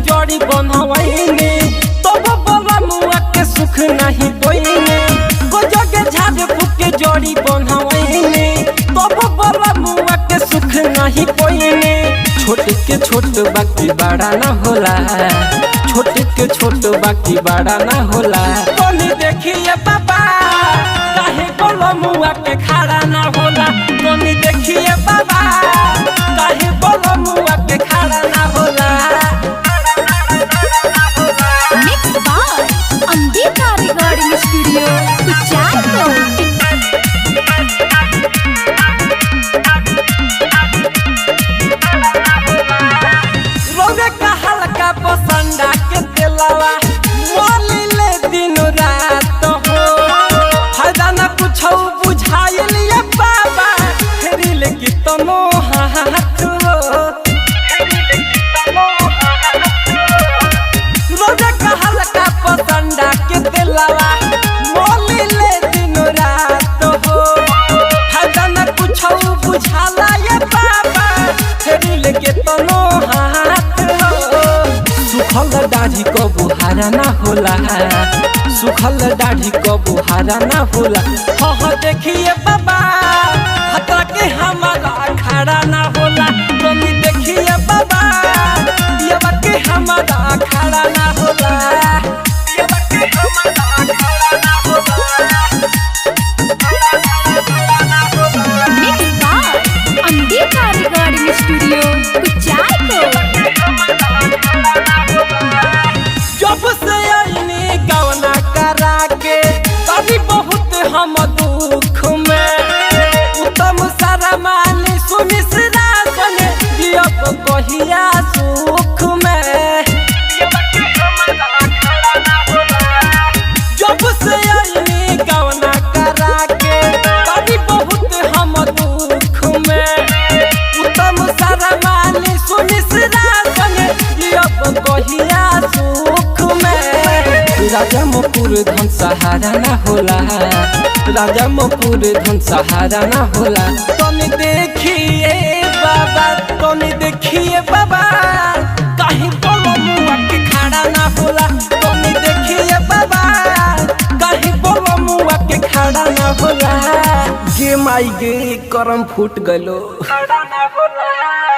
जोड़ी बनवाइने तब बला मुआ के सुख नहीं पोइने को जगे झाड़ फूक के जोड़ी बनवाइने तब बला मुआ के सुख नहीं पोइने। छोट के छोट बाकी बड़ा ना होला, छोट के छोट बाकी बड़ा ना होला। कोनी देखिए बाबा काहे बला मुआ के खड़ा ना होला। कोनी देखिए बाबा काहे बला मुआ के खड़ा ना होला। रिकॉर्डिंग स्टूडियो रोवे का हल्का पसंदा के दिलवा मोली ले दिन रात हो। फायदा न कुछ बुझाइल ये बाबा फेरी ले की तनो हाथ हो। रोवे का हल्का पसंदा के दिलवा मोली ले दिन रात हो। फायदा न कुछ बुझाला ये बाबा फेरी ले के तनो हाथ हो। सुखल दाढ़ी को बुहारा ना होला, सुखल दाढ़ी को बुहारा ना होला। हाँ देखिए बाबा हटा के हमारा खड़ा ना होला। तुम देखिए बाबा ये के हमारा खड़ा ना होला। ये के हमारा खड़ा ना होला। रिकॉर्डिंग स्टूडियो जब से आईने गवना करा के कभी बहुत हम दुख में उत्तम सारा मान सुमिश्रा सने अब कहिया सुख में। जब से आईने गवना करा के कभी बहुत हम दुख में उत्तम सारा मान सुमिश्रा सने अब कहिया सुख में। राजा मोपुर धन सहारा ना होला, राजा मोपुर धन सहारा ना होला। तुम देखिए बाबा, तुम देखिए बाबा कहीं बोलो मुआ के खड़ा ना होला। तुम देखिए बाबा कहीं बोलो मुआ के खड़ा ना होला। गे माई गे करम फूट गलो खड़ा ना होला।